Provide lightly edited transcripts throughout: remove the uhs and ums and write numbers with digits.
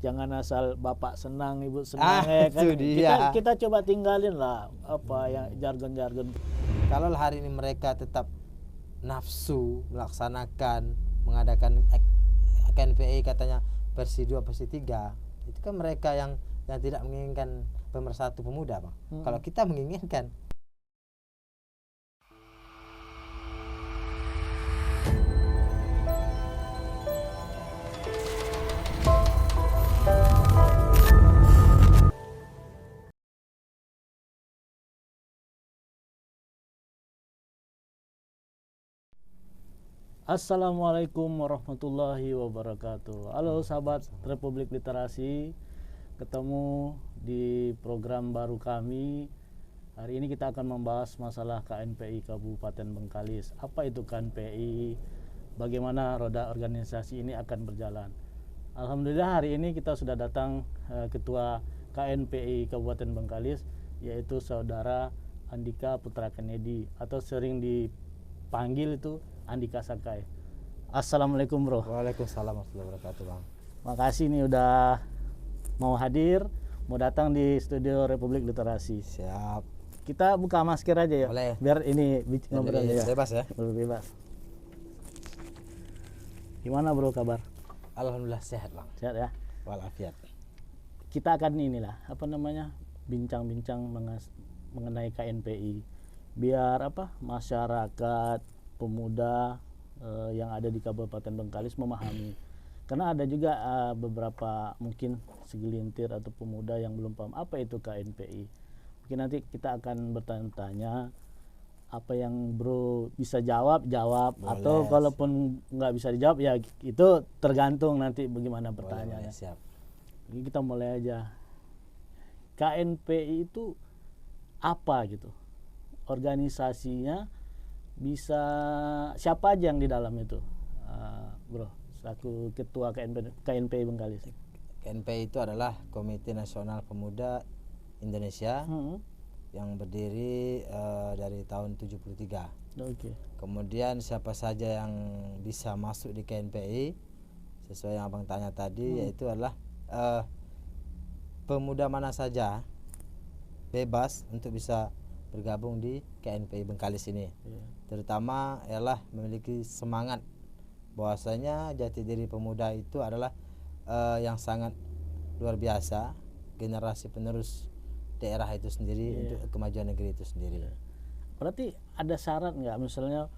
Jangan asal bapak senang, ibu senang kan. Itu dia. Kita coba tinggalin lah apa yang jargon-jargon. Kalau hari ini mereka tetap nafsu melaksanakan mengadakan KNPI katanya versi 2 versi 3, itu kan mereka yang tidak menginginkan pemersatu pemuda, Bang. Kalau kita menginginkan. Assalamualaikum warahmatullahi wabarakatuh. Halo sahabat Republik Literasi, ketemu di program baru kami. Hari ini kita akan membahas masalah KNPI Kabupaten Bengkalis. Apa itu KNPI? Bagaimana roda organisasi ini akan berjalan? Alhamdulillah hari ini kita sudah datang Ketua KNPI Kabupaten Bengkalis, yaitu Saudara Andika Putra Kennedy atau sering dipanggil itu Andika Sakai. Assalamualaikum bro. Waalaikumsalam warahmatullahi wabarakatuh, Bang. Makasih nih udah mau hadir, mau datang di studio Republik Literasi. Siap. Kita buka masker aja ya. Boleh. Biar ini ngobrol ya. Bebas ya. Bebas. Gimana bro kabar? Alhamdulillah sehat, Bang. Sehat ya. Walafiat. Kita akan inilah bincang-bincang mengenai KNPI. Biar masyarakat pemuda yang ada di Kabupaten Bengkalis memahami, karena ada juga beberapa mungkin segelintir atau pemuda yang belum paham apa itu KNPI. Mungkin nanti kita akan bertanya-tanya, apa yang bro bisa jawab boleh, atau kalaupun nggak bisa dijawab ya itu tergantung nanti bagaimana pertanyaannya. Siap. Jadi kita mulai aja. KNPI itu apa gitu? Organisasinya bisa siapa aja yang di dalam itu, bro, selaku ketua KNPI Bengkalis. KNPI itu adalah Komite Nasional Pemuda Indonesia yang berdiri dari tahun 73. Okay. Kemudian siapa saja yang bisa masuk di KNPI sesuai yang abang tanya tadi, yaitu adalah pemuda mana saja bebas untuk bisa bergabung di KNPI Bengkalis ini. Terutama ialah memiliki semangat bahwasanya jati diri pemuda itu adalah yang sangat luar biasa, generasi penerus daerah itu sendiri untuk kemajuan negeri itu sendiri. Berarti ada syarat nggak, misalnya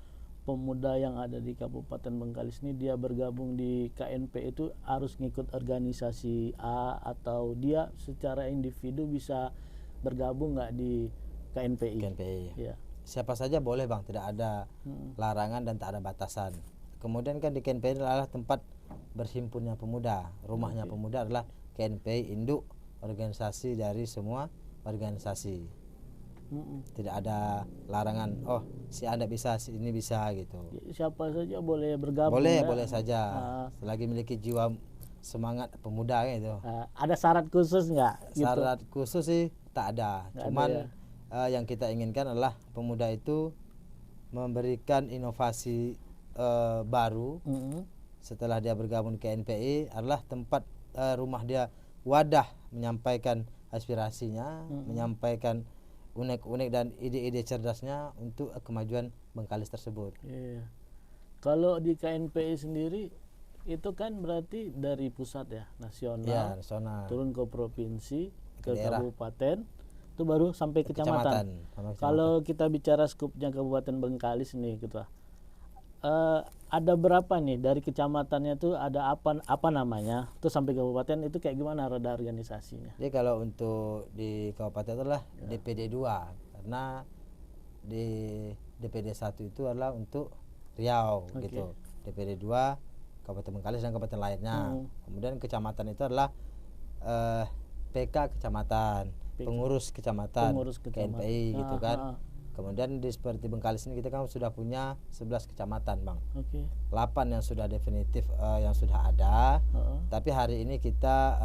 pemuda yang ada di Kabupaten Bengkalis ini dia bergabung di KNPI itu harus ngikut organisasi A, atau dia secara individu bisa bergabung nggak di KNPI? Ya. Siapa saja boleh, Bang, tidak ada larangan dan tak ada batasan. Kemudian kan di KNPI adalah tempat berhimpunnya pemuda, rumahnya pemuda adalah KNPI induk organisasi dari semua organisasi. Tidak ada larangan, oh si Anda bisa, si ini bisa gitu. Siapa saja boleh bergabung. Boleh saja, selagi memiliki jiwa semangat pemuda gitu. Ada syarat khusus nggak? Syarat khusus sih tak ada, cuman yang kita inginkan adalah pemuda itu memberikan inovasi baru. Setelah dia bergabung ke KNPI adalah tempat rumah dia, wadah menyampaikan aspirasinya, menyampaikan unek-unek dan ide-ide cerdasnya untuk kemajuan Bengkalis tersebut. Kalau di KNPI sendiri itu kan berarti dari pusat ya, nasional, turun ke provinsi, ke kabupaten, itu baru sampai kecamatan. Kalau kita bicara skupnya Kabupaten Bengkalis nih gitu, ada berapa nih dari kecamatannya tuh, ada apa namanya tuh sampai kabupaten itu kayak gimana roda organisasinya? Jadi kalau untuk di kabupaten itu adalah DPD 2, karena di DPD 1 itu adalah untuk Riau gitu. DPD 2 Kabupaten Bengkalis dan kabupaten lainnya. Kemudian kecamatan itu adalah PK kecamatan, pengurus kecamatan, KNPI gitu kan. Kemudian seperti Bengkalis ini kita kan sudah punya 11 kecamatan, Bang. 8 yang sudah definitif yang sudah ada. Tapi hari ini kita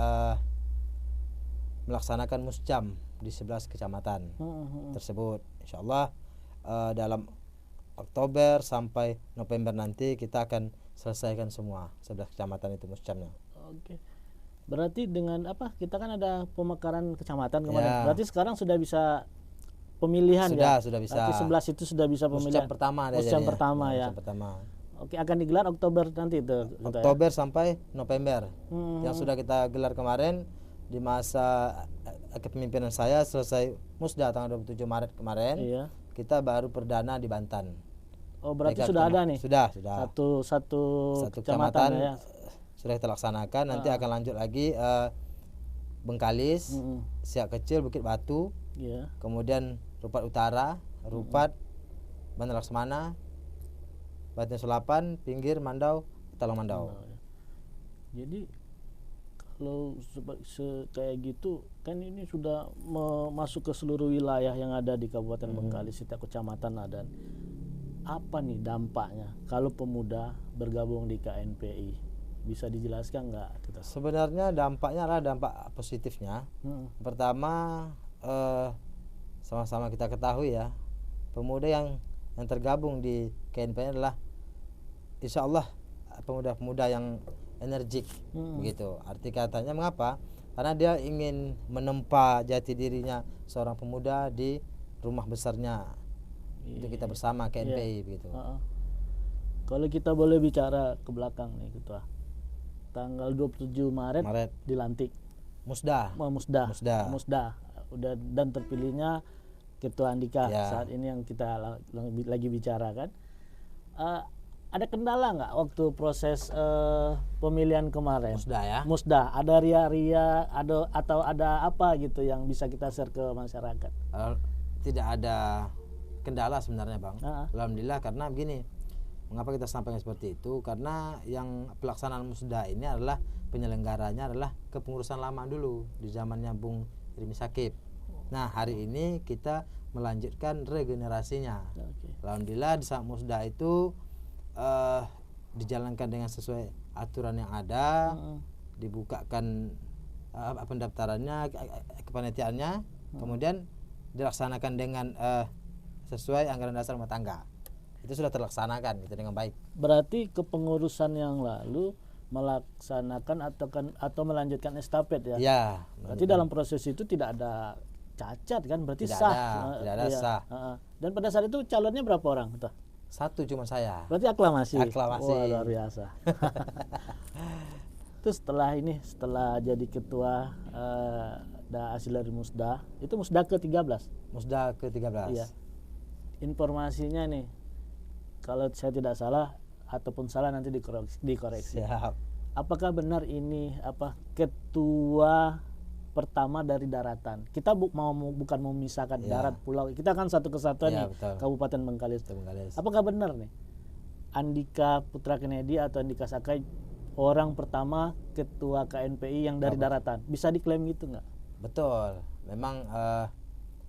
melaksanakan musjam di 11 kecamatan tersebut. Insyaallah dalam Oktober sampai November nanti kita akan selesaikan semua 11 kecamatan itu musjamnya. Berarti dengan apa? Kita kan ada pemekaran kecamatan kemarin. Ya. Berarti sekarang sudah bisa pemilihan Sudah, ya? sudah bisa. Berarti 11 itu sudah bisa pemilihan. Muscap pertama dia Muscap jadinya. pertama ya. Muscap pertama. Oke, akan digelar Oktober nanti itu. Oktober sampai November. Yang sudah kita gelar kemarin di masa kepemimpinan saya selesai musda tanggal 27 Maret kemarin. Iya. Kita baru perdana di Banten. Oh, berarti Mereka sudah ada nih. Sudah. Satu Satu kecamatan ya. sudah kita laksanakan. Nanti akan lanjut lagi Bengkalis, Siak Kecil, Bukit Batu, Iya. kemudian Rupat Utara, Rupat, Bandar Laksmana, Banten Sulapan, Pinggir, Mandau, Talang Mandau. Jadi kalau kayak gitu kan ini sudah masuk ke seluruh wilayah yang ada di Kabupaten Bengkalis, setiap kecamatan ada. Apa nih dampaknya kalau pemuda bergabung di KNPI? Bisa dijelaskan nggak kita? Sebenarnya dampaknya adalah dampak positifnya. Pertama, sama-sama kita ketahui ya, pemuda yang tergabung di KNPI adalah insya Allah pemuda-pemuda yang energik, begitu. Arti katanya mengapa? Karena dia ingin menempa jati dirinya seorang pemuda di rumah besarnya. Itu kita bersama KNPI begitu. Kalau kita boleh bicara ke belakang nih Ketua, tanggal 27 Maret dilantik Musda. Musda udah, dan terpilihnya Ketua Andika saat ini yang kita lagi bicarakan. Ada kendala nggak waktu proses pemilihan kemarin? Musda ada ria-ria atau ada apa gitu yang bisa kita share ke masyarakat? Tidak ada kendala sebenarnya Bang. Alhamdulillah, karena begini, mengapa kita sampaikan seperti itu? Karena yang pelaksanaan musda ini adalah penyelenggaranya adalah kepengurusan lama dulu di zamannya Bung Rimi Sakib. Nah, hari ini kita melanjutkan regenerasinya. Alhamdulillah di saat musda itu dijalankan dengan sesuai aturan yang ada, dibukakan pendaftarannya, kepanitiaannya, kemudian dilaksanakan dengan sesuai anggaran dasar rumah tangga. Itu sudah terlaksanakan gitu dengan baik. Berarti kepengurusan yang lalu melaksanakan atau melanjutkan estafet ya? Ya. Berarti dalam proses itu tidak ada cacat kan? Berarti tidak sah. Tidak ada sah. Dan pada saat itu calonnya berapa orang? Satu cuma saya. Berarti aklamasi. Wah, luar biasa. Terus setelah jadi ketua hasil dari musda, itu musda ke-13. Musda ke-13. Iya. Informasinya nih, kalau saya tidak salah ataupun salah nanti dikoreksi. Siap. Apakah benar ini ketua pertama dari daratan? Kita bukan memisahkan darat pulau. Kita kan satu kesatuan nih, betul. Kabupaten Bengkalis. Apakah benar nih Andika Putra Kennedy atau Andika Sakai orang pertama ketua KNPI yang dari daratan? Bisa diklaim gitu nggak? Betul. Memang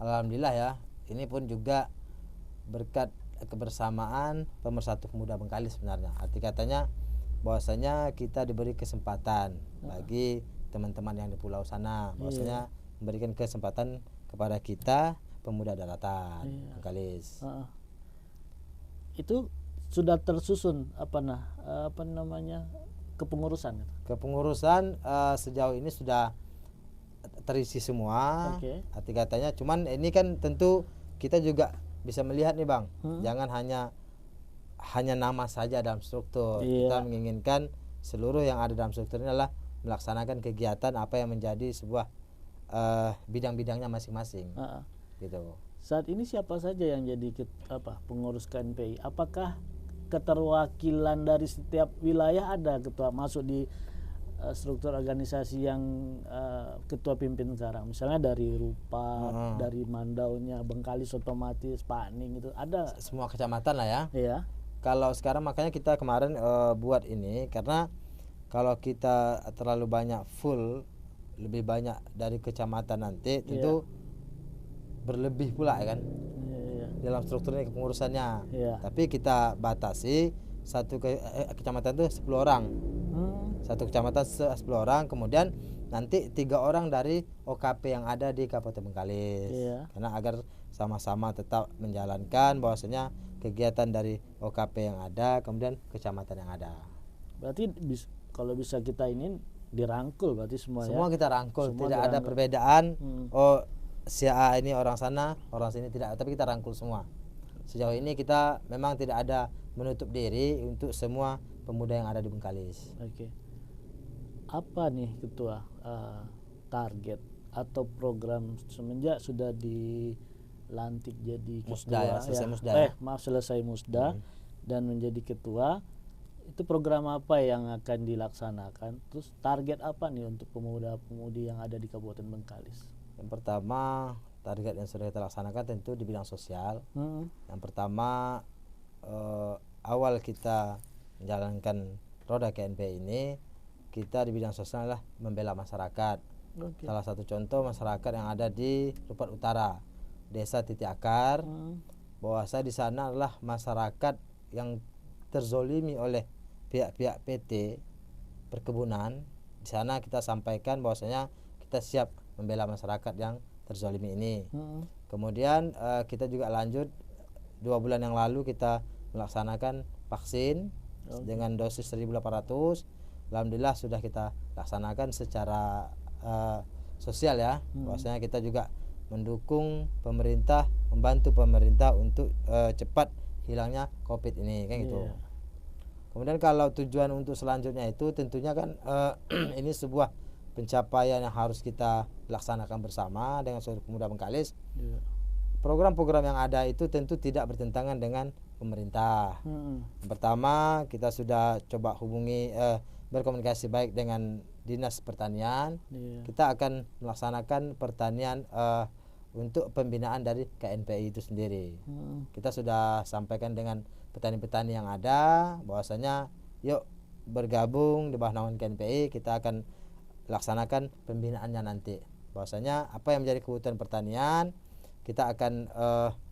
alhamdulillah ya. Ini pun juga berkat kebersamaan Pemersatu Pemuda Bengkalis sebenarnya. Arti katanya bahwasanya kita diberi kesempatan bagi teman-teman yang di pulau sana, bahwasanya memberikan kesempatan kepada kita pemuda daratan Bengkalis. Itu sudah tersusun kepengurusan? Kepengurusan sejauh ini sudah terisi semua. Arti katanya, cuman ini kan tentu kita juga bisa melihat nih Bang, jangan hanya nama saja dalam struktur. Kita menginginkan seluruh yang ada dalam struktur ini adalah melaksanakan kegiatan apa yang menjadi sebuah bidang-bidangnya masing-masing. Gitu. Saat ini siapa saja yang jadi pengurus KNPI? Apakah keterwakilan dari setiap wilayah ada ketua masuk di struktur organisasi yang ketua pimpin sekarang? Misalnya dari Rupa, dari Mandaunya, Bengkalis otomatis, Paning itu ada. Semua kecamatan lah ya. Iya. Kalau sekarang makanya kita kemarin buat ini karena kalau kita terlalu banyak lebih banyak dari kecamatan nanti tentu berlebih pula ya kan. Dalam strukturnya kepengurusannya. Tapi kita batasi satu kecamatan itu 10 orang. Satu kecamatan 10 orang, kemudian nanti 3 orang dari OKP yang ada di Kabupaten Bengkalis. Karena agar sama-sama tetap menjalankan bahwasanya kegiatan dari OKP yang ada, kemudian kecamatan yang ada. Berarti kalau bisa kita ini dirangkul berarti semua, Semua ya. kita rangkul, Semua tidak ada dirangkul. perbedaan. Hmm. Oh, si A ini orang sana, orang sini, tidak, tapi kita rangkul semua. Sejauh ini kita memang tidak ada menutup diri untuk semua pemuda yang ada di Bengkalis. Oke. Apa nih Ketua target atau program semenjak sudah dilantik jadi ketua, Musda ya, selesai Musda ya. maaf selesai Musda dan menjadi ketua, itu program apa yang akan dilaksanakan? Terus target apa nih untuk pemuda-pemudi yang ada di Kabupaten Bengkalis? Yang pertama, target yang sudah kita laksanakan tentu di bidang sosial. Yang pertama, awal kita menjalankan roda KNP ini, kita di bidang sosial adalah membela masyarakat. Salah satu contoh masyarakat yang ada di Lupat Utara, Desa Titik Akar, bahwasanya di sana adalah masyarakat yang terzolimi oleh pihak-pihak PT perkebunan. Di sana kita sampaikan bahwasanya kita siap membela masyarakat yang terzolimi ini. Kemudian kita juga lanjut 2 bulan yang lalu kita melaksanakan vaksin dengan dosis 1.800. Alhamdulillah sudah kita laksanakan secara sosial ya. Bahwasanya kita juga mendukung pemerintah, membantu pemerintah untuk cepat hilangnya COVID ini, kan gitu. Kemudian kalau tujuan untuk selanjutnya itu tentunya kan ini sebuah pencapaian yang harus kita laksanakan bersama dengan seluruh pemuda Bengkalis. Program-program yang ada itu tentu tidak bertentangan dengan pemerintah. Yang pertama, kita sudah coba hubungi berkomunikasi baik dengan Dinas Pertanian. Kita akan melaksanakan pertanian untuk pembinaan dari KNPI itu sendiri. Kita sudah sampaikan dengan petani-petani yang ada bahwasanya yuk bergabung di bawah naungan KNPI, kita akan laksanakan pembinaannya nanti. Bahwasanya apa yang menjadi kebutuhan pertanian kita akan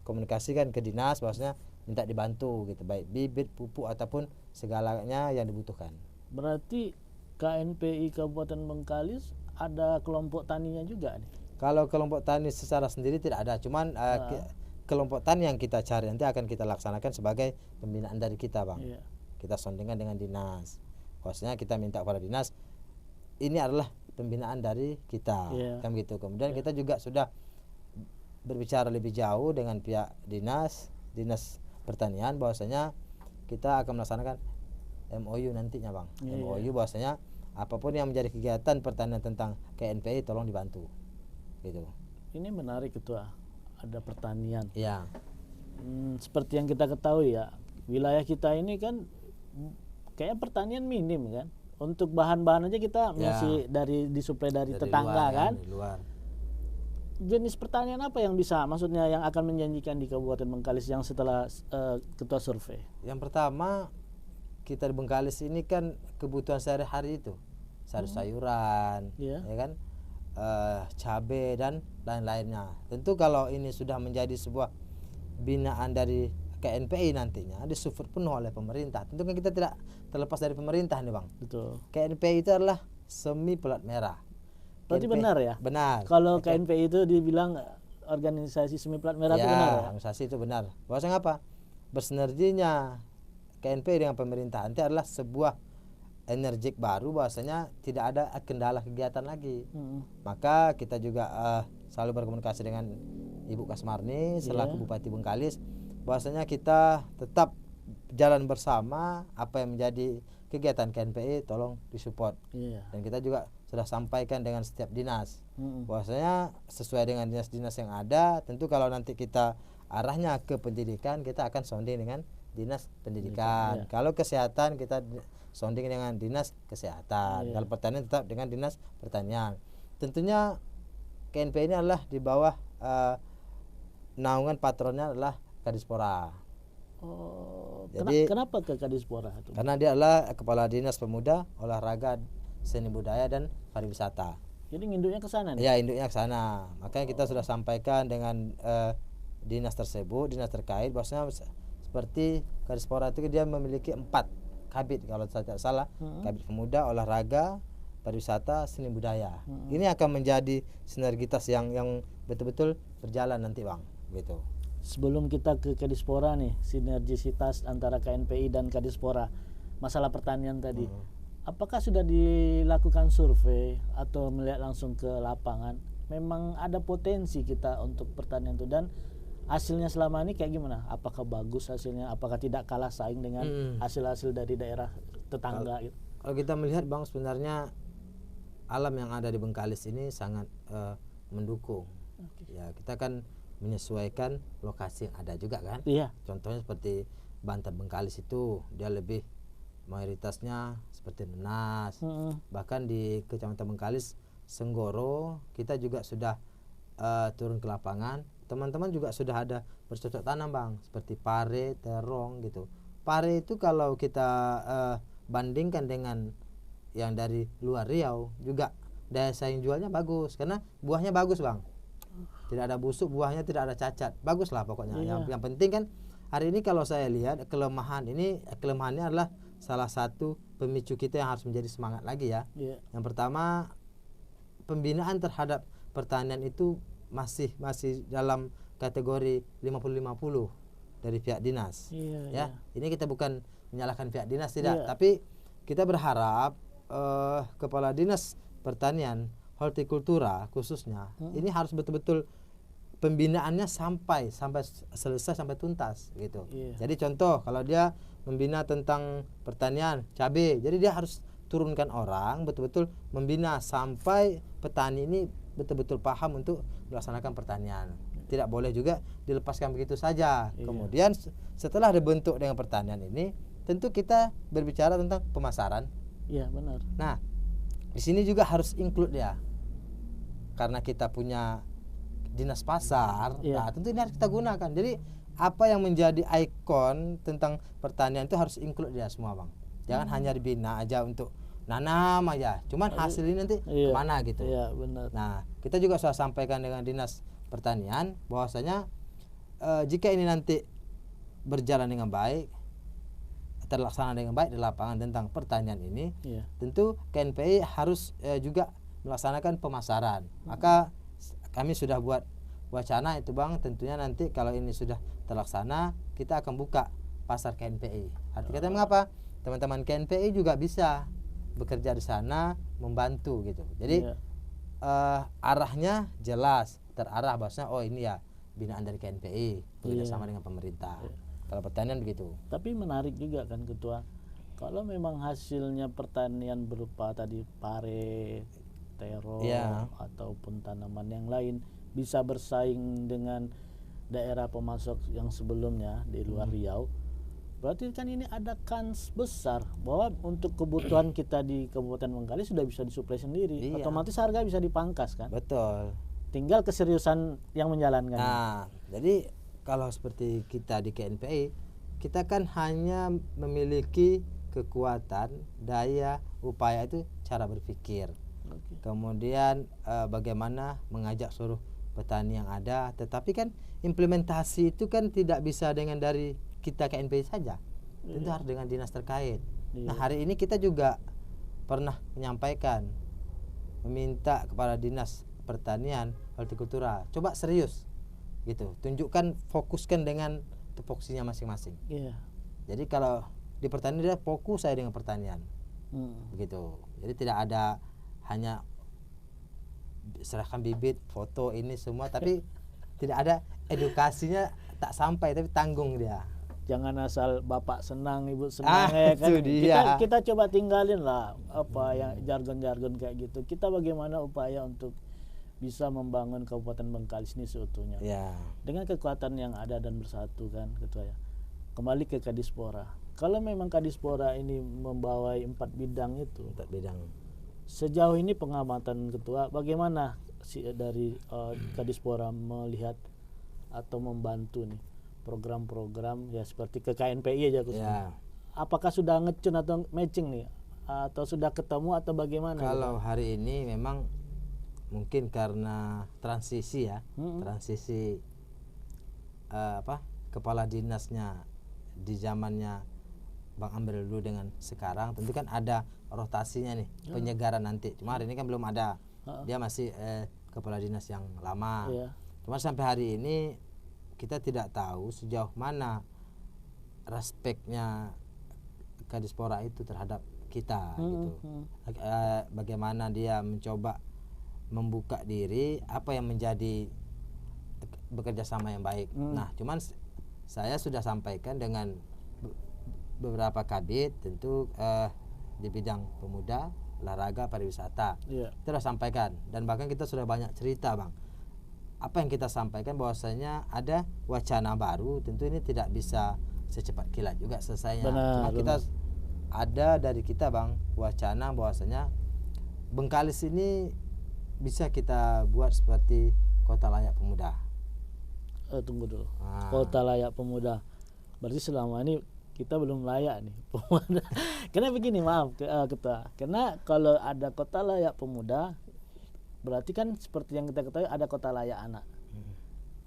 komunikasikan ke dinas, bahwasanya minta dibantu gitu, baik bibit, pupuk ataupun segalanya yang dibutuhkan. Berarti KNPI Kabupaten Bengkalis ada kelompok taninya juga nih? Kalau kelompok tani secara sendiri tidak ada, cuman kelompok tani yang kita cari nanti akan kita laksanakan sebagai pembinaan dari kita, Bang. Kita sondingkan dengan dinas. Bahwasanya kita minta kepada dinas, ini adalah pembinaan dari kita, kan gitu. Kemudian kita juga sudah berbicara lebih jauh dengan pihak dinas pertanian, bahwasanya kita akan melaksanakan MOU nantinya, Bang. MOU bahwasanya apapun yang menjadi kegiatan pertanian tentang KNPI tolong dibantu. Gitu. Ini menarik Ketua, ada pertanian. Iya. Seperti yang kita ketahui ya, wilayah kita ini kan kayaknya pertanian minim kan. Untuk bahan-bahan aja kita masih disuplai dari tetangga luar, kan. Di luar. Jenis pertanian apa yang bisa, maksudnya yang akan menjanjikan di Kabupaten Bengkalis yang setelah Ketua survei? Yang pertama, kita di Bengkalis ini kan kebutuhan sehari-hari itu sayur-sayuran, ya kan, cabai dan lain-lainnya. Tentu kalau ini sudah menjadi sebuah binaan dari KNPI nantinya disupport penuh oleh pemerintah. Tentu kan kita tidak terlepas dari pemerintah nih, Bang. Betul. KNPI itu adalah semi pelat merah. Berarti benar ya? Benar. Kalau KNPI itu dibilang organisasi semi plat merah itu benar ya? Organisasi itu benar. Bahwasanya apa? Bersinerginya KNPI dengan pemerintah nanti adalah sebuah energik baru, bahwasanya tidak ada kendala kegiatan lagi. Maka kita juga selalu berkomunikasi dengan Ibu Kasmarni selaku Bupati Bengkalis, bahwasanya kita tetap jalan bersama, apa yang menjadi kegiatan KNPI tolong disupport. Dan kita juga sudah sampaikan dengan setiap dinas, bahwasanya sesuai dengan dinas-dinas yang ada. Tentu kalau nanti kita arahnya ke pendidikan, kita akan sounding dengan dinas pendidikan. Kalau kesehatan kita sounding dengan dinas kesehatan. Kalau pertanian tetap dengan dinas pertanian. Tentunya KNPI ini adalah di bawah naungan patronnya adalah Kadispora. Jadi kenapa ke Kadispora itu? Karena dia adalah Kepala Dinas Pemuda, Olahraga, Seni Budaya dan Pariwisata. Jadi induknya ke sana nih? Ya, induknya ke sana. Makanya kita sudah sampaikan dengan dinas tersebut, dinas terkait, bahwasanya seperti Kadispora itu dia memiliki 4 kabit kalau saya tidak salah. Kabit Pemuda, Olahraga, Pariwisata, Seni Budaya. Ini akan menjadi sinergitas yang betul-betul berjalan nanti, Bang, gitu. Sebelum kita ke Kadispora nih, sinergisitas antara KNPI dan Kadispora, masalah pertanian tadi, apakah sudah dilakukan survei atau melihat langsung ke lapangan? Memang ada potensi kita untuk pertanian itu, dan hasilnya selama ini kayak gimana? Apakah bagus hasilnya? Apakah tidak kalah saing dengan hasil-hasil dari daerah tetangga gitu? Kalau kita melihat Bang, sebenarnya alam yang ada di Bengkalis ini sangat mendukung. Ya, kita kan menyesuaikan lokasi yang ada juga kan. Iya. Contohnya seperti Bantar Bengkalis itu dia lebih mayoritasnya seperti nanas. Bahkan di Kecamatan Bengkalis Senggoro kita juga sudah turun ke lapangan. Teman-teman juga sudah ada bercocok tanam Bang, seperti pare, terong gitu. Pare itu kalau kita bandingkan dengan yang dari luar Riau juga daya saing jualnya bagus karena buahnya bagus Bang. Tidak ada busuk, buahnya tidak ada cacat. Bagus lah pokoknya. Yang penting kan hari ini kalau saya lihat kelemahannya adalah salah satu pemicu kita yang harus menjadi semangat lagi ya. Yang pertama, pembinaan terhadap pertanian itu masih dalam kategori 50-50 dari pihak dinas. Ini kita bukan menyalahkan pihak dinas tidak, tapi kita berharap kepala dinas pertanian hortikultura khususnya ini harus betul-betul pembinaannya sampai selesai, sampai tuntas gitu. Jadi contoh kalau dia membina tentang pertanian cabai, jadi dia harus turunkan orang betul-betul membina sampai petani ini betul-betul paham untuk melaksanakan pertanian. Tidak boleh juga dilepaskan begitu saja. Kemudian setelah dibentuk dengan pertanian ini, tentu kita berbicara tentang pemasaran. Iya, benar. Nah, di sini juga harus include dia. Karena kita punya dinas pasar, nah tentu ini harus kita gunakan. Jadi apa yang menjadi ikon tentang pertanian itu harus include dia semua Bang. Jangan hanya dibina aja untuk nanam aja, cuman hasil ini nanti kemana gitu. Iya, benar. Nah, kita juga sudah sampaikan dengan dinas pertanian bahwasanya jika ini nanti berjalan dengan baik, terlaksana dengan baik di lapangan tentang pertanian ini, tentu KNPI harus juga melaksanakan pemasaran. Maka kami sudah buat wacana itu Bang, tentunya nanti kalau ini sudah terlaksana kita akan buka pasar KNPI. Artinya mengapa? Teman-teman KNPI juga bisa bekerja di sana membantu gitu. Jadi arahnya jelas, terarah bahwasanya oh ini ya binaan dari KNPI bekerjasama dengan pemerintah. Kalau pertanian begitu. Tapi menarik juga kan Ketua, kalau memang hasilnya pertanian berupa tadi pare, terong ataupun tanaman yang lain bisa bersaing dengan daerah pemasok yang sebelumnya di luar Riau, berarti kan ini ada kans besar bahwa untuk kebutuhan kita di Kabupaten Bengkalis sudah bisa disuplai sendiri. Otomatis harga bisa dipangkas kan. Betul. Tinggal keseriusan yang menjalankan. Nah, jadi kalau seperti kita di KNPI, kita kan hanya memiliki kekuatan, daya, upaya itu cara berpikir. Kemudian bagaimana mengajak seluruh petani yang ada, tetapi kan implementasi itu kan tidak bisa dengan dari kita KNPI saja, tentu harus dengan dinas terkait. Nah, hari ini kita juga pernah menyampaikan, meminta kepada dinas pertanian hortikultura, coba serius gitu, tunjukkan, fokuskan dengan tupoksinya masing-masing. Jadi kalau di pertanian dia fokus saya dengan pertanian, begitu. Jadi tidak ada hanya serahkan bibit, foto ini semua, tapi tidak ada edukasinya, tak sampai tapi tanggung dia. Jangan asal bapak senang ibu senang kan. Kita coba tinggalin lah apa yang jargon-jargon kayak gitu. Kita bagaimana upaya untuk bisa membangun Kabupaten Bengkalis ini seutuhnya dengan kekuatan yang ada dan bersatu kan Ketua ya. Kembali ke Kadispora. Kalau memang Kadispora ini membawai 4 bidang itu, 4 bidang. Sejauh ini pengamatan Ketua, bagaimana dari Kadispora melihat atau membantu nih program-program ya seperti ke KNPI aja khususnya. Apakah sudah ngecun atau matching nih, atau sudah ketemu atau bagaimana? Kalau hari ini memang mungkin karena transisi transisi kepala dinasnya di zamannya Bang Amril dulu dengan sekarang, tentu kan ada rotasinya nih, penyegaran nanti. Cuma hari ini kan belum ada, dia masih kepala dinas yang lama. Cuma sampai hari ini kita tidak tahu sejauh mana respeknya Kadispora itu terhadap kita gitu. Bagaimana dia mencoba membuka diri, apa yang menjadi bekerja sama yang baik. Nah, cuman saya sudah sampaikan dengan beberapa kabit tentu di bidang pemuda, olahraga, pariwisata. Kita sudah sampaikan dan bahkan kita sudah banyak cerita, Bang. Apa yang kita sampaikan bahwasanya ada wacana baru, tentu ini tidak bisa secepat kilat juga selesainya. Cuma kita ada dari kita, Bang, wacana bahwasanya Bengkalis ini bisa kita buat seperti kota layak pemuda. Tunggu dulu. Kota layak pemuda. Berarti selama ini kita belum layak nih pemuda. Karena begini, maaf Ketua. Karena kalau ada kota layak pemuda, berarti kan seperti yang kita ketahui ada kota layak anak.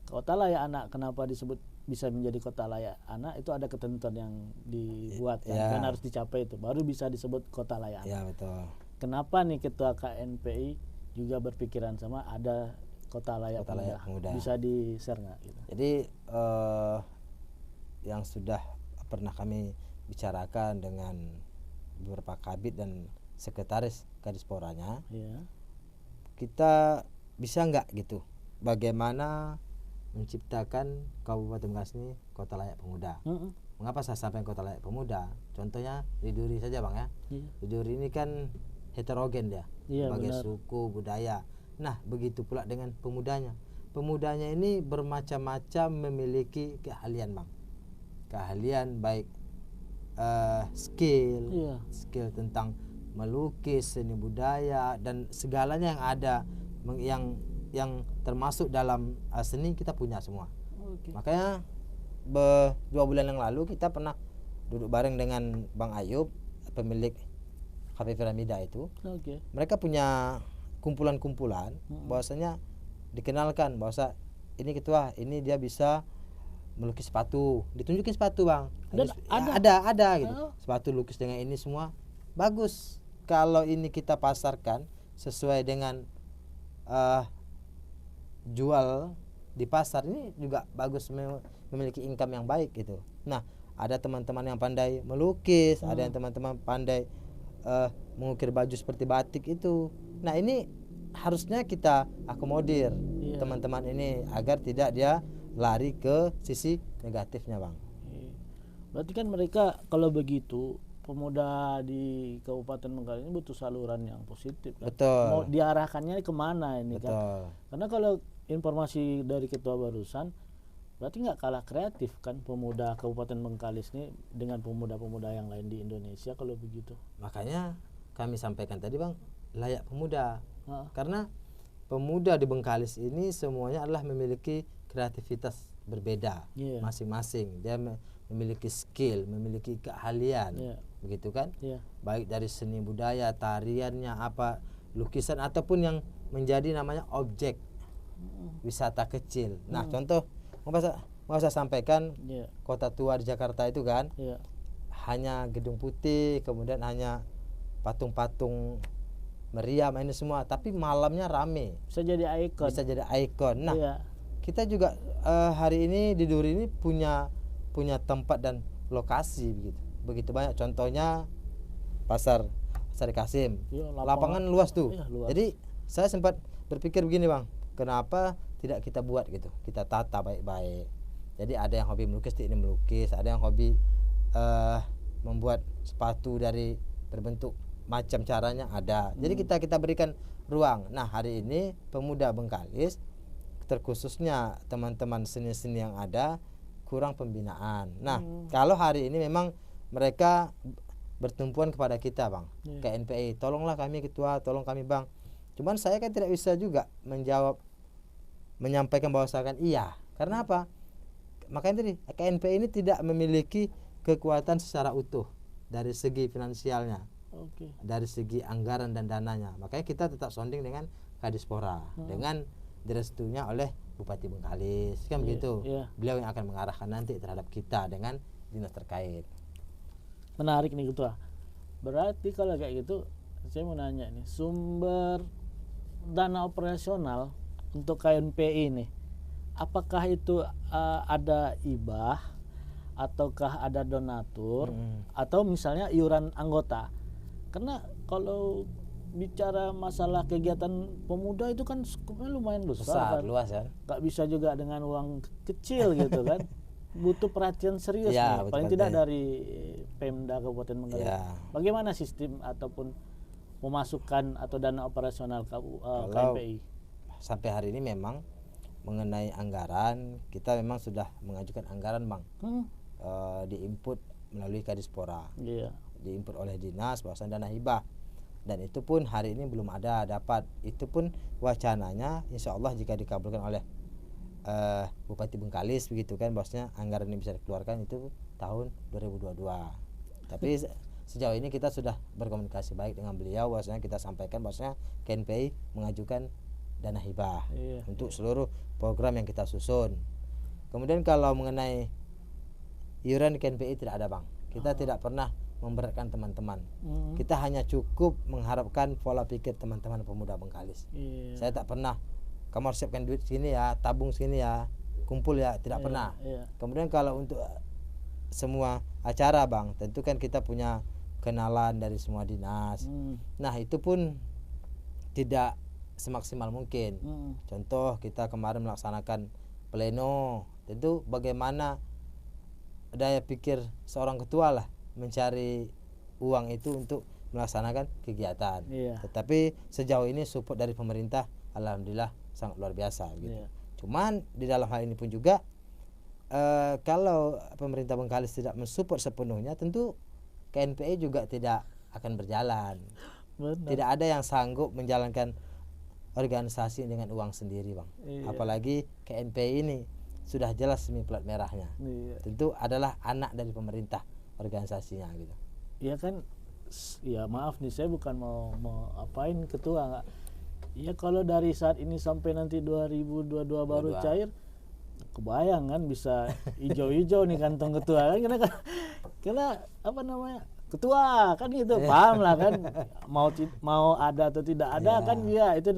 Kota layak anak kenapa disebut bisa menjadi kota layak anak, itu ada ketentuan yang dibuat kan harus dicapai, itu baru bisa disebut kota layak anak. Ya, betul. Kenapa nih Ketua KNPI juga berpikiran sama ada kota layak pemuda? Bisa di-share nggak gitu? Jadi yang sudah pernah kami bicarakan dengan beberapa kabit dan sekretaris Kadisporanya, kita bisa nggak gitu bagaimana menciptakan Kabupaten Bengkalis ini kota layak pemuda. Mengapa saya sampaikan kota layak pemuda? Contohnya di Duri saja, Bang, ya. Di Duri ini kan heterogen dia, sebagai suku, budaya. Nah, begitu pula dengan pemudanya. Pemudanya ini bermacam-macam, memiliki keahlian, Bang. Keahlian baik skill tentang melukis, seni budaya dan segalanya yang ada yang termasuk dalam seni kita punya semua. Makanya 2 bulan yang lalu kita pernah duduk bareng dengan Bang Ayub, pemilik Cafe Piramida itu. Mereka punya kumpulan-kumpulan bahwasanya dikenalkan bahwasa ini ketua, ini dia bisa melukis sepatu, ditunjukin sepatu, Bang. Dan ada gitu. Sepatu lukis dengan ini semua bagus. Kalau ini kita pasarkan sesuai dengan jual di pasar, ini juga bagus, memiliki income yang baik gitu. Nah, ada teman-teman yang pandai melukis, ada yang teman-teman pandai mengukir baju seperti batik itu. Nah, ini harusnya kita akomodir teman-teman ini agar tidak dia lari ke sisi negatifnya, Bang. Berarti kan mereka kalau begitu pemuda di Kabupaten Bengkalis ini butuh saluran yang positif, kan? Betul. Mau diarahkannya kemana ini? Betul. Kan? Karena kalau informasi dari ketua barusan, berarti nggak kalah kreatif kan pemuda Kabupaten Bengkalis ini dengan pemuda-pemuda yang lain di Indonesia kalau begitu. Makanya kami sampaikan tadi, Bang, layak pemuda. Karena pemuda di Bengkalis ini semuanya adalah memiliki kreativitas berbeda masing-masing. Dia memiliki skill, memiliki keahlian, begitu kan? Baik dari seni budaya, tariannya, apa, lukisan ataupun yang menjadi namanya objek wisata kecil. Nah, contoh mau saya sampaikan kota tua di Jakarta itu kan hanya gedung putih, kemudian hanya patung-patung meriam ini semua, tapi malamnya rame. Bisa jadi ikon. Nah, kita juga hari ini di Duri ini punya tempat dan lokasi begitu banyak. Contohnya pasar Kasim, lapangan luas tuh. Luas. Jadi saya sempat berpikir begini, Bang, kenapa tidak kita buat gitu, kita tata baik-baik. Jadi ada yang hobi melukis, ini melukis, ada yang hobi membuat sepatu dari berbentuk macam caranya ada. Jadi kita berikan ruang. Nah, hari ini pemuda Bengkalis, terkhususnya teman-teman seni-seni yang ada, kurang pembinaan. Nah, kalau hari ini memang mereka bertumpuan kepada kita, Bang, KNPI, tolonglah kami ketua, tolong kami, Bang. Cuman saya kan tidak bisa juga menyampaikan bahwasannya iya. Karena apa? Makanya tadi KNPI ini tidak memiliki kekuatan secara utuh dari segi finansialnya, dari segi anggaran dan dananya. Makanya kita tetap sounding dengan Kadispora, dengan direstuinya oleh Bupati Bengkalis, kan begitu. Beliau yang akan mengarahkan nanti terhadap kita dengan dinas terkait. Menarik nih ketua. Berarti kalau kayak gitu, saya mau nanya nih, sumber dana operasional untuk KNPI ini, apakah itu ada hibah ataukah ada donatur atau misalnya iuran anggota? Karena kalau bicara masalah kegiatan pemuda itu kan skupnya lumayan besar kan. luas kan. Gak bisa juga dengan uang kecil gitu kan. Butuh perhatian serius Ya, nih, butuh paling tidak perhatian. dari Pemda Kabupaten Menggalis. Ya. Bagaimana sistem ataupun pemasukan atau dana operasional Kalau KNPI? sampai hari ini memang mengenai anggaran kita memang sudah mengajukan anggaran bang, diinput melalui Kadispora, Iya. diinput oleh dinas bahwasan dana hibah, dan itu pun hari ini belum ada dapat. Itu pun wacananya insya Allah jika dikabulkan oleh Bupati Bengkalis begitu kan, bahwasanya anggaran ini bisa dikeluarkan itu tahun 2022. Tapi sejauh ini kita sudah berkomunikasi baik dengan beliau, bahwasanya kita sampaikan bahwasanya KNPI mengajukan dana hibah untuk seluruh program yang kita susun. Kemudian kalau mengenai iuran KNPI tidak ada bang, kita tidak pernah memberatkan teman-teman. Kita hanya cukup mengharapkan pola pikir teman-teman pemuda Bengkalis. Saya tak pernah kamu harus siapkan duit sini ya, tabung sini ya, kumpul ya, tidak pernah. Kemudian kalau untuk semua acara bang, tentu kan kita punya kenalan dari semua dinas. Nah itu pun tidak semaksimal mungkin. Contoh kita kemarin melaksanakan pleno, tentu bagaimana daya pikir seorang ketua lah mencari uang itu untuk melaksanakan kegiatan. Tetapi sejauh ini support dari pemerintah alhamdulillah sangat luar biasa gitu. Cuman di dalam hal ini pun juga kalau pemerintah Bengkalis tidak mensupport sepenuhnya, tentu KNPI juga tidak akan berjalan. Tidak ada yang sanggup menjalankan organisasi dengan uang sendiri bang. Apalagi KNPI ini sudah jelas semi plat merahnya. Tentu adalah anak dari pemerintah organisasinya gitu. Iya kan, ya maaf nih saya bukan mau apain ketua nggak. Ya kalau dari saat ini sampai nanti 2022 baru cair, kebayang kan bisa hijau-hijau nih kantong ketua kan, karena apa namanya, ketua kan gitu, paham lah kan, mau ada atau tidak ada kan, ya itu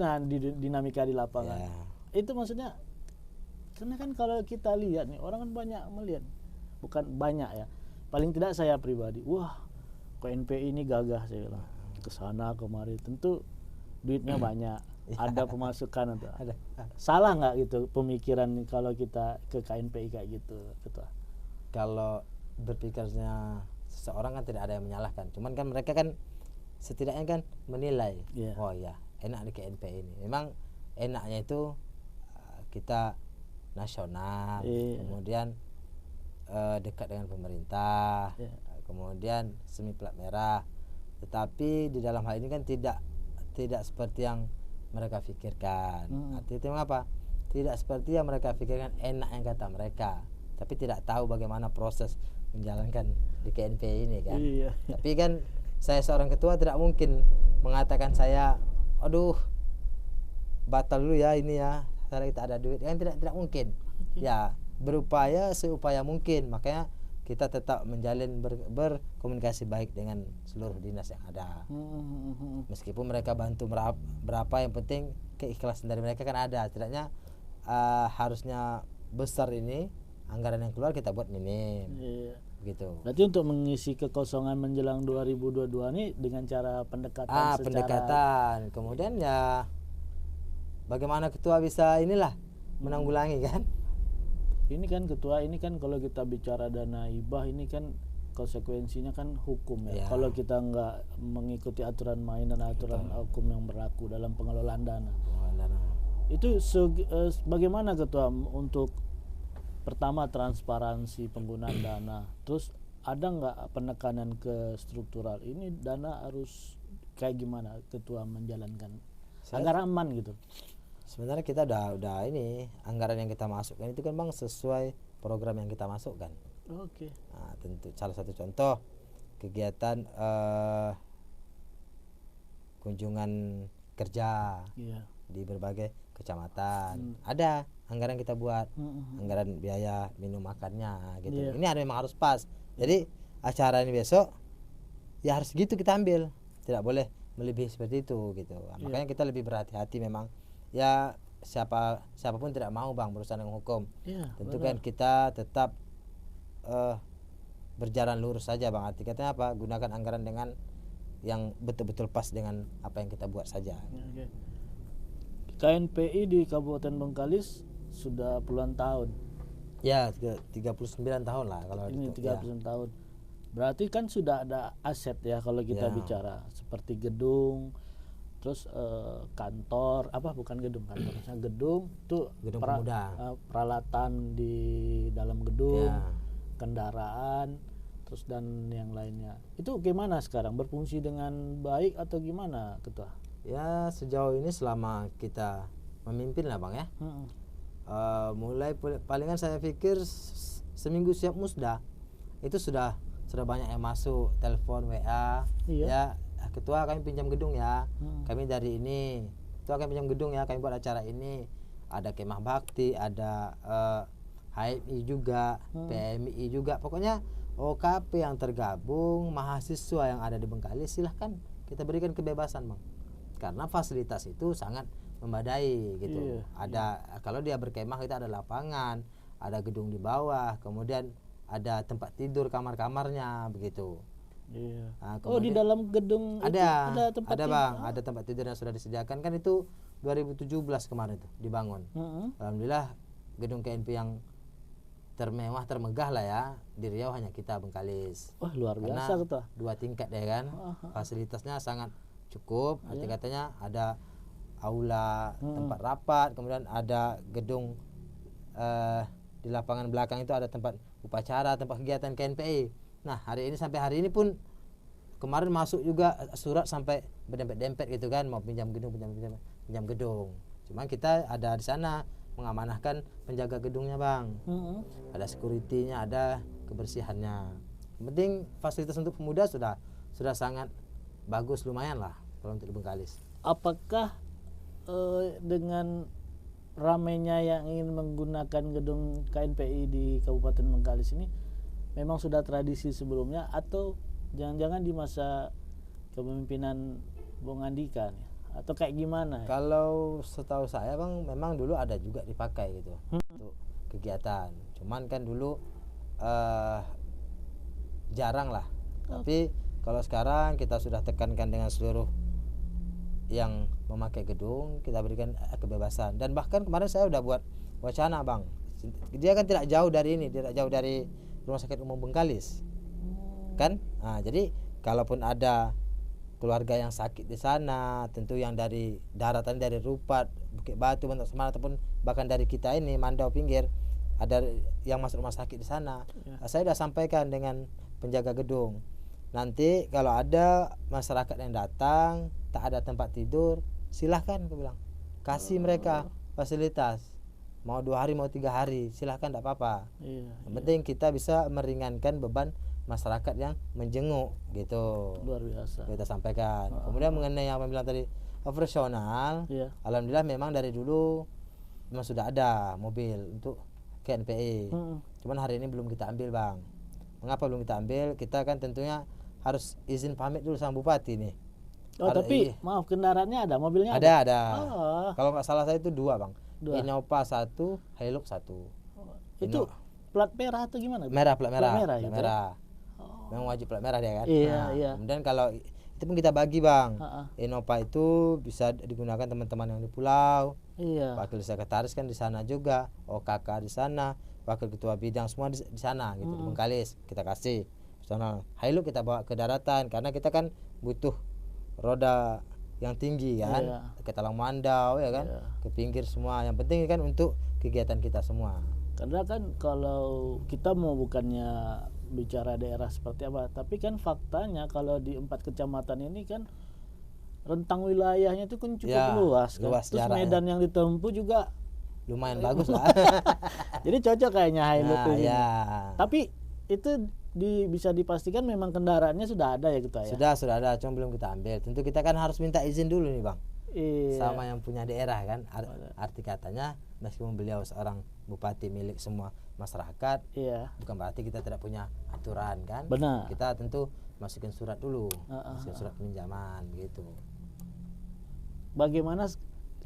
dinamika di lapangan. Itu maksudnya, karena kan kalau kita lihat nih, orang kan banyak melihat, bukan banyak ya, paling tidak saya pribadi, wah KNPI ini gagah, saya bilang kesana kemari, tentu duitnya banyak, ada pemasukan atau ada. Salah nggak gitu pemikiran kalau kita ke KNPI kayak gitu, ketua? Kalau berpikirnya seseorang kan tidak ada yang menyalahkan, cuman kan mereka kan setidaknya kan menilai, oh ya enak di KNPI ini. Memang enaknya itu kita nasional, kemudian dekat dengan pemerintah, kemudian semi plat merah. Tetapi di dalam hal ini kan tidak seperti yang mereka pikirkan. Artinya apa? Tidak seperti yang mereka pikirkan, enak yang kata mereka, tapi tidak tahu bagaimana proses menjalankan di KNPI ini kan. Tapi kan saya seorang ketua tidak mungkin mengatakan saya, aduh batal dulu ya ini ya, karena kita ada duit, kan tidak mungkin. Ya berupaya seupaya mungkin, makanya kita tetap menjalin berkomunikasi baik dengan seluruh dinas yang ada. Meskipun mereka bantu berapa, yang penting keikhlasan dari mereka kan ada. Setidaknya harusnya besar ini anggaran yang keluar kita buat minim. Gitu. Berarti untuk mengisi kekosongan menjelang 2022 ini dengan cara pendekatan pendekatan. Kemudian ya bagaimana ketua bisa inilah menanggulangi kan. Ini kan ketua, ini kan kalau kita bicara dana hibah ini kan konsekuensinya kan hukum ya. Kalau kita nggak mengikuti aturan main dan aturan hukum yang berlaku dalam pengelolaan dana. Itu bagaimana ketua untuk pertama transparansi penggunaan dana, terus ada nggak penekanan ke struktural, ini dana harus kayak gimana ketua menjalankan agar aman gitu? Sebenarnya kita udah ini anggaran yang kita masukkan itu kan bang sesuai program yang kita masukkan. Nah, tentu salah satu contoh kegiatan kunjungan kerja di berbagai kecamatan, ada anggaran kita buat, anggaran biaya minum makannya gitu. Ini ada memang harus pas. Jadi acara ini besok ya harus gitu kita ambil, tidak boleh melebihi seperti itu gitu. Makanya kita lebih berhati-hati memang. Ya siapapun tidak mau bang berurusan dengan hukum. Tentu kan kita tetap berjalan lurus saja bang. Arti katanya apa? Gunakan anggaran dengan yang betul-betul pas dengan apa yang kita buat saja. Oke. KNPI di Kabupaten Bengkalis sudah puluhan tahun. Ya, 39 tahun lah kalau Ini itu. 30 tahun. Berarti kan sudah ada aset ya kalau kita Ya. bicara, seperti gedung, terus kantor, apa bukan gedung kantor, misalnya gedung itu Gedung pemuda. peralatan di dalam gedung, Ya. kendaraan, terus dan yang lainnya. Itu gimana sekarang, berfungsi dengan baik atau gimana, Ketua? Ya, sejauh ini selama kita memimpin lah Bang ya. Mulai palingan saya pikir seminggu siap musda itu sudah banyak yang masuk telepon WA. Iya. Ya, ketua kami pinjam gedung ya, kami dari ini, ketua kami pinjam gedung ya, kami buat acara ini, ada kemah bakti, ada HMI juga, PMI juga, pokoknya OKP yang tergabung, mahasiswa yang ada di Bengkalis silahkan kita berikan kebebasan Bang, karena fasilitas itu sangat memadai gitu. Iya. Ada kalau dia berkemah itu ada lapangan, ada gedung di bawah, kemudian ada tempat tidur kamar-kamarnya begitu. Iya. Nah, Oh, di dalam gedung itu ada tempat ada tidur? Bang, ada tempat tidur yang sudah disediakan kan, itu 2017 kemarin itu dibangun. Alhamdulillah gedung KNP yang termewah termegah lah ya di Riau hanya kita Bengkalis. Wah, luar Karena biasa Ketua. 2 tingkat ya kan. Fasilitasnya sangat cukup. Arti katanya ada aula tempat rapat, kemudian ada gedung di lapangan belakang itu ada tempat upacara, tempat kegiatan KNPI. Nah, hari ini sampai hari ini pun kemarin masuk juga surat sampai berdempet-dempet gitu kan, mau pinjam gedung, pinjam gedung. Cuman kita ada di sana mengamanahkan penjaga gedungnya Bang. Ada security-nya, ada kebersihannya. Yang penting fasilitas untuk pemuda sudah sangat bagus, lumayan lah kalau untuk di Bengkalis. Apakah dengan ramainya yang ingin menggunakan gedung KNPI di Kabupaten Bengkalis ini memang sudah tradisi sebelumnya, atau jangan-jangan di masa kepemimpinan Bung Andika nih, atau kayak gimana? Kalau setahu saya Bang, memang dulu ada juga dipakai gitu untuk kegiatan. Cuman kan dulu jarang lah. Tapi kalau sekarang kita sudah tekankan dengan seluruh yang memakai gedung, kita berikan kebebasan. Dan bahkan kemarin saya udah buat wacana Bang, dia kan tidak jauh dari ini, tidak jauh dari Rumah Sakit Umum Bengkalis kan. Nah, jadi kalaupun ada keluarga yang sakit di sana, tentu yang dari daratan, dari Rupat, Bukit Batu, Bantar Semarang, ataupun bahkan dari kita ini Mandau pinggir, ada yang masuk rumah sakit di sana. Saya sudah sampaikan dengan penjaga gedung, nanti kalau ada masyarakat yang datang tak ada tempat tidur, silahkan aku bilang, kasih mereka fasilitas, mau 2 hari mau 3 hari silahkan, tidak apa-apa. Yang penting kita bisa meringankan beban masyarakat yang menjenguk gitu. Luar biasa. Kita sampaikan. Kemudian mengenai yang bilang tadi operasional, alhamdulillah memang dari dulu memang sudah ada mobil untuk KNPI. Cuman hari ini belum kita ambil Bang. Mengapa belum kita ambil? Kita kan tentunya harus izin pamit dulu sama Bupati nih. Tapi maaf, kendaraannya ada, mobilnya ada. Kalau nggak salah saya itu 2 Bang. 2. Innova 1, Hilux 1. Itu plat merah atau gimana? Merah, plat merah. Gitu. Merah. Memang wajib plat merah dia kan. Iya. Kemudian kalau itu pun kita bagi Bang. Innova itu bisa digunakan teman-teman yang di pulau. Wakil sekretaris kan di sana juga, OKK di sana, wakil ketua bidang semua di sana gitu, di Bengkalis kita kasih. Personal. Hilux kita bawa ke daratan karena kita kan butuh roda yang tinggi kan, ke Talang Mandau ya kan, ke pinggir semua. Yang penting kan untuk kegiatan kita semua. Karena kan kalau kita mau bukannya bicara daerah seperti apa, tapi kan faktanya kalau di 4 kecamatan ini kan rentang wilayahnya itu kan cukup luas kan. Terus medan yang ditempuh juga lumayan bagus lah. Jadi cocok kayaknya Hilux ini. Tapi itu bisa dipastikan memang kendaraannya sudah ada ya kita ya. Sudah ada, cuma belum kita ambil. Tentu kita kan harus minta izin dulu nih Bang. Sama yang punya daerah kan. Arti katanya meskipun beliau seorang bupati milik semua masyarakat, bukan berarti kita tidak punya aturan kan. Benar. Kita tentu masukin surat dulu, masukin surat peminjaman gitu. Bagaimana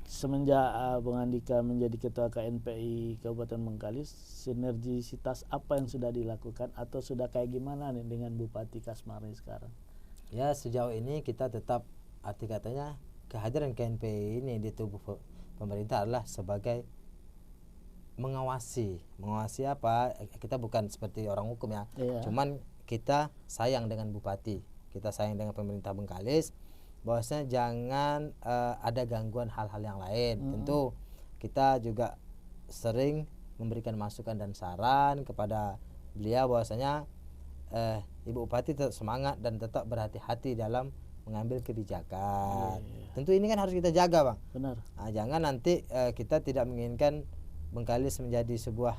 semenjak Bung Andika menjadi ketua KNPI Kabupaten Bengkalis, sinergisitas apa yang sudah dilakukan atau sudah kayak gimana nih dengan Bupati Kasmari sekarang? Ya sejauh ini kita tetap arti katanya kehadiran KNPI ini di tubuh pemerintah adalah sebagai mengawasi apa, kita bukan seperti orang hukum ya, cuman kita sayang dengan bupati, kita sayang dengan pemerintah Bengkalis, bahwasanya jangan ada gangguan hal-hal yang lain. Tentu kita juga sering memberikan masukan dan saran kepada beliau bahwasanya Ibu Bupati tetap semangat dan tetap berhati-hati dalam mengambil kebijakan. Tentu ini kan harus kita jaga, Bang. Benar. Nah, jangan nanti kita tidak menginginkan Bengkalis menjadi sebuah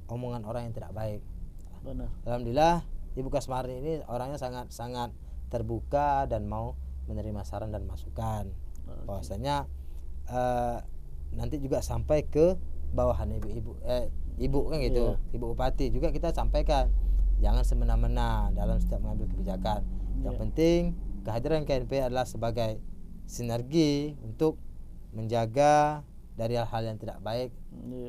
omongan orang yang tidak baik. Benar. Alhamdulillah Ibu Kasmarni ini orangnya sangat terbuka dan mau menerima saran dan masukan. Bahwasanya nanti juga sampai ke bawahan ibu kan gitu. Ibu Bupati juga kita sampaikan jangan semena-mena dalam setiap mengambil kebijakan. Yang penting kehadiran KNP adalah sebagai sinergi untuk menjaga dari hal-hal yang tidak baik.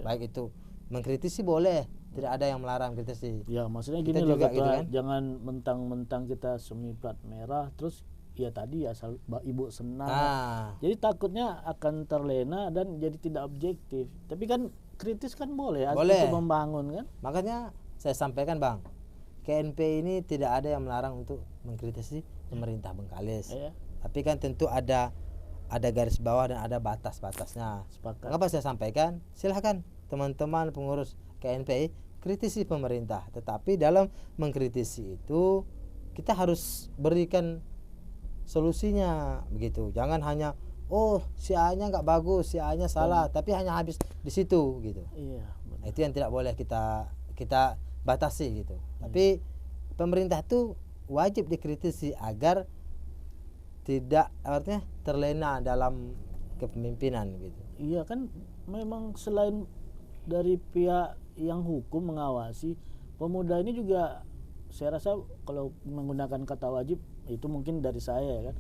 Baik itu mengkritisi boleh, tidak ada yang melarang kritisi. Ya maksudnya gini loh Ketua, gitu kan? Jangan mentang-mentang kita semi plat merah terus ya tadi asal ibu senang. Jadi takutnya akan terlena dan jadi tidak objektif. Tapi kan kritis kan boleh. Untuk membangun kan. Makanya saya sampaikan, Bang, KNP ini tidak ada yang melarang untuk mengkritisi pemerintah Bengkalis. Tapi kan tentu ada garis bawah dan ada batas-batasnya. Mengapa saya sampaikan? Silahkan teman-teman pengurus KNPI kritisi pemerintah, tetapi dalam mengkritisi itu kita harus berikan solusinya begitu. Jangan hanya si A-nya nggak bagus, si A-nya salah, tapi hanya habis di situ gitu. Nah, itu yang tidak boleh kita batasi gitu. Tapi pemerintah itu wajib dikritisi agar tidak artinya terlena dalam kepemimpinan gitu. Iya kan, memang selain dari pihak yang hukum mengawasi, pemuda ini juga saya rasa kalau menggunakan kata wajib itu mungkin dari saya ya kan,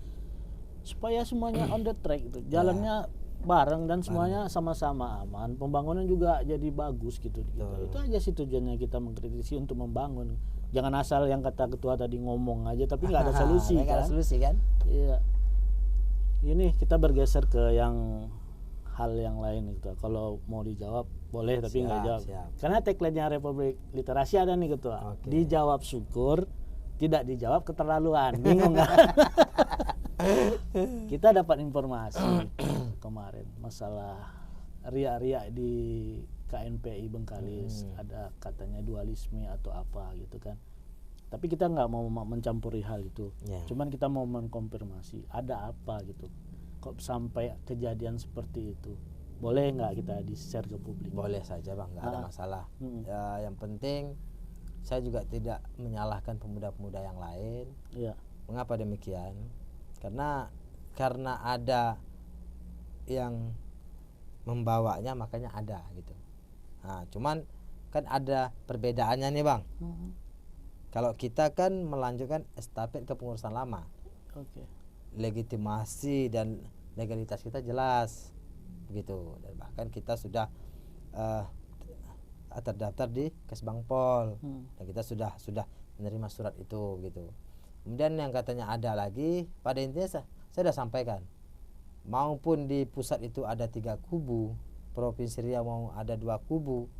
supaya semuanya on the track itu, jalannya bareng dan semuanya sama-sama aman, pembangunan juga jadi bagus gitu. Itu aja sih tujuannya kita mengkritisi, untuk membangun. Jangan asal yang kata ketua tadi ngomong aja tapi nggak ada solusi. Nggak ada solusi kan? Iya. Ini kita bergeser ke yang hal yang lain gitu. Kalau mau dijawab boleh tapi nggak jawab. Karena tagline-nya Republik Literasi ada nih ketua. Dijawab syukur, tidak dijawab keterlaluan. Bingung kan? Kita dapat informasi kemarin masalah riak-riak di KNPI Bengkalis, ada katanya dualisme atau apa gitu kan. Tapi kita nggak mau mencampuri hal itu. Cuman kita mau mengkonfirmasi ada apa gitu. Kok sampai kejadian seperti itu? Boleh nggak kita di-share ke publik? Boleh saja, Bang, nggak ada masalah. Ya, yang penting saya juga tidak menyalahkan pemuda-pemuda yang lain. Mengapa demikian? Karena ada yang membawanya, makanya ada gitu. Nah, cuman kan ada perbedaannya nih, Bang. Kalau kita kan melanjutkan estafet kepengurusan lama, legitimasi dan legalitas kita jelas begitu, dan bahkan kita sudah terdaftar di Kesbangpol, dan kita sudah menerima surat itu gitu. Kemudian yang katanya ada lagi, pada intinya saya sudah sampaikan, maupun di pusat itu ada 3 kubu, Provinsi Riau mau ada 2 kubu,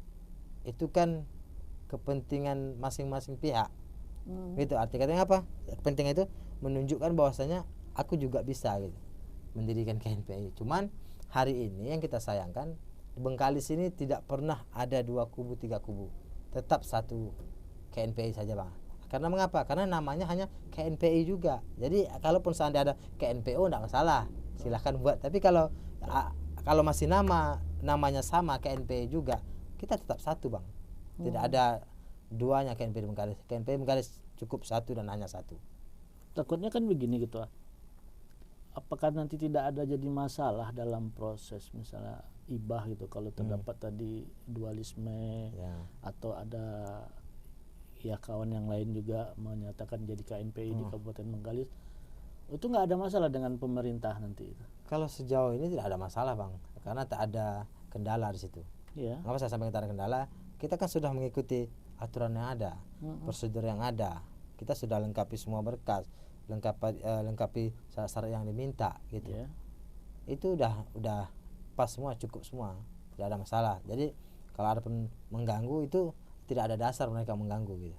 itu kan kepentingan masing-masing pihak. Gitu, arti katanya apa? Kepentingan itu menunjukkan bahwasanya aku juga bisa gitu mendirikan KNPI. Cuman hari ini yang kita sayangkan, Bengkalis ini tidak pernah ada 2 kubu 3 kubu, tetap satu KNPI saja, Bang. Karena mengapa? Karena namanya hanya KNPI juga. Jadi kalaupun seandainya ada KNPO enggak masalah, silahkan buat. Tapi kalau masih namanya sama KNPI juga, kita tetap satu, Bang. Tidak ada duanya KNPI Bengkalis. KNPI Bengkalis cukup satu dan hanya satu. Takutnya kan begini gitu. Apakah nanti tidak ada jadi masalah dalam proses misalnya ibah gitu, kalau terdapat tadi dualisme atau ada ya kawan yang lain juga menyatakan jadi KNPI di Kabupaten Bengkalis, itu nggak ada masalah dengan pemerintah nanti itu? Kalau sejauh ini tidak ada masalah, Bang, karena tak ada kendala di situ. Kenapa saya sampaikan tak ada kendala? Kita kan sudah mengikuti aturan yang ada, prosedur yang ada, kita sudah lengkapi semua berkas, lengkapi syarat-syarat yang diminta gitu. Ya. Itu udah pas semua, cukup semua, tidak ada masalah. Jadi kalau ada pun mengganggu itu tidak ada dasar mereka mengganggu gitu.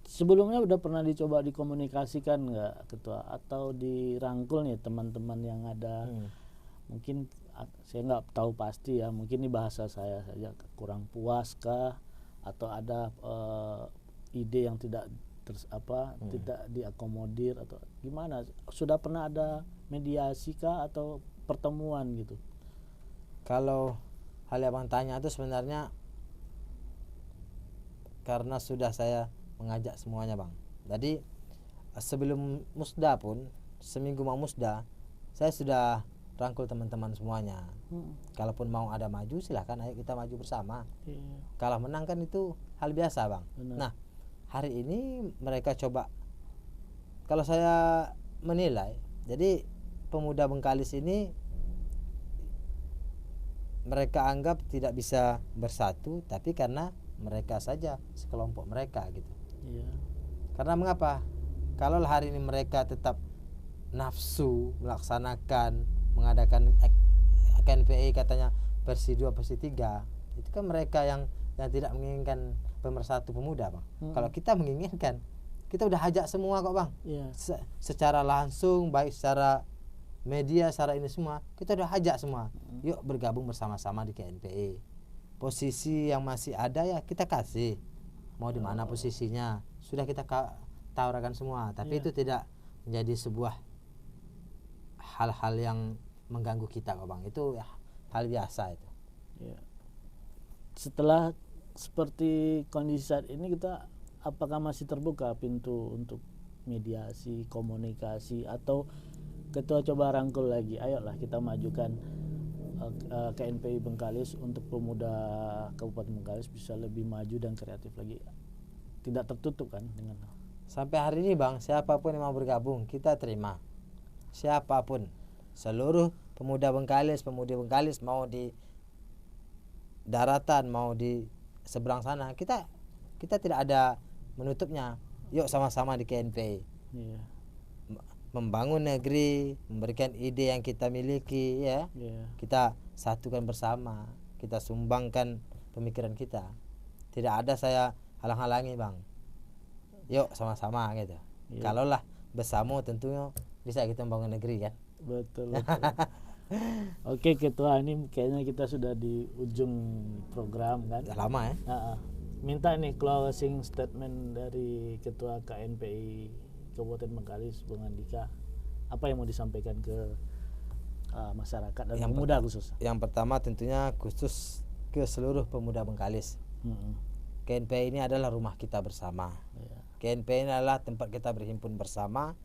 Sebelumnya udah pernah dicoba dikomunikasikan nggak ketua, atau dirangkul nih teman-teman yang ada? Mungkin saya nggak tahu pasti ya, mungkin ini bahasa saya saja, kurang puas kah, atau ada ide yang tidak tidak diakomodir atau gimana? Sudah pernah ada mediasi kah atau pertemuan gitu? Kalau hal yang Bang tanya itu sebenarnya karena sudah saya mengajak semuanya Bang. Jadi sebelum musda pun, seminggu mau musda, saya sudah rangkul teman-teman semuanya. Kalaupun mau ada maju silahkan, ayo kita maju bersama. Kalah menang kan itu hal biasa Bang. Benar. Nah hari ini mereka coba, kalau saya menilai, jadi pemuda Bengkalis ini mereka anggap tidak bisa bersatu, tapi karena mereka saja sekelompok mereka gitu. Karena mengapa? Kalau hari ini mereka tetap nafsu melaksanakan, mengadakan KNPI katanya versi 2 versi 3, itu kan mereka yang tidak menginginkan pemersatu pemuda Bang. Kalau kita menginginkan, kita udah ajak semua kok Bang. Secara langsung, baik secara media, secara ini semua, kita udah ajak semua. Yuk bergabung bersama-sama di KNPI. Posisi yang masih ada ya kita kasih. Mau di mana posisinya sudah kita tawarkan semua, tapi itu tidak menjadi sebuah hal-hal yang mengganggu kita kok Bang. Itu ya hal biasa itu. Setelah seperti kondisi saat ini, kita apakah masih terbuka pintu untuk mediasi, komunikasi, atau ketua coba rangkul lagi, ayolah kita majukan KNPI Bengkalis untuk pemuda Kabupaten Bengkalis bisa lebih maju dan kreatif lagi? Tidak tertutup kan dengan sampai hari ini Bang, siapapun yang mau bergabung kita terima. Siapapun, seluruh pemuda Bengkalis, pemudi Bengkalis, mau di daratan mau di seberang sana, kita tidak ada menutupnya. Yuk sama-sama di KNPI. Membangun negeri, memberikan ide yang kita miliki ya. Kita satukan bersama, kita sumbangkan pemikiran kita. Tidak ada saya halang-halangi Bang. Yuk sama-sama gitu. Kalaulah bersama tentunya bisa kita membangun negeri kan. Betul. Oke ketua, ini kayaknya kita sudah di ujung program kan. Udah lama ya. Minta nih closing statement dari ketua KNPI Kabupaten Bengkalis, Bung Andika. Apa yang mau disampaikan ke masyarakat dan pemuda khusus? Yang pertama tentunya khusus ke seluruh pemuda Bengkalis. KNPI ini adalah rumah kita bersama. KNPI ini adalah tempat kita berhimpun bersama.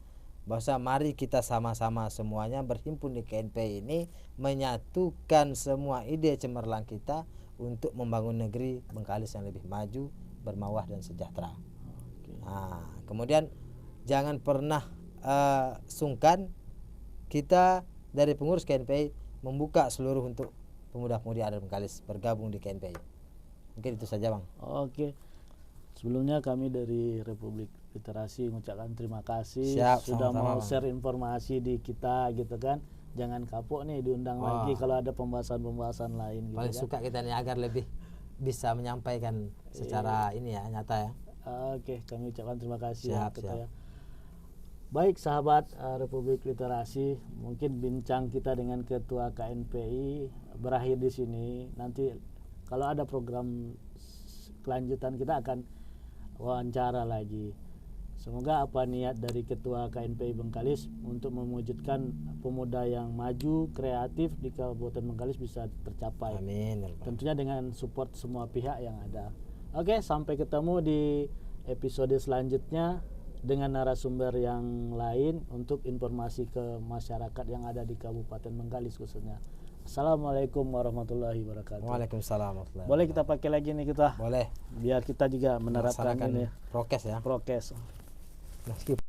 Bahwa mari kita sama-sama semuanya berhimpun di KNPI ini, menyatukan semua ide cemerlang kita untuk membangun negeri Bengkalis yang lebih maju, bermawah dan sejahtera. Nah, kemudian jangan pernah sungkan, kita dari pengurus KNPI membuka seluruh untuk pemuda-pemudi ada Bengkalis bergabung di KNPI. Mungkin itu saja Bang. Oke. Sebelumnya kami dari Republik Literasi mengucapkan terima kasih. Sudah sama-sama, mau share informasi di kita gitu kan. Jangan kapok nih diundang lagi kalau ada pembahasan-pembahasan lain gitu. Paling suka kita nih agar lebih bisa menyampaikan secara ini ya, nyata ya. Oke, kami ucapkan terima kasih ya ketua. Baik sahabat Republik Literasi, mungkin bincang kita dengan ketua KNPI berakhir di sini. Nanti kalau ada program kelanjutan kita akan wawancara lagi. Semoga apa niat dari ketua KNPI Bengkalis untuk mewujudkan pemuda yang maju, kreatif di Kabupaten Bengkalis bisa tercapai. Amin. Tentunya dengan support semua pihak yang ada. Oke, sampai ketemu di episode selanjutnya dengan narasumber yang lain untuk informasi ke masyarakat yang ada di Kabupaten Bengkalis khususnya. Assalamualaikum warahmatullahi wabarakatuh. Waalaikumsalam warahmatullahi wabarakatuh. Boleh kita pakai lagi nih kita? Boleh. Biar kita juga menerapkan ini prokes ya. Prokes. Meskipun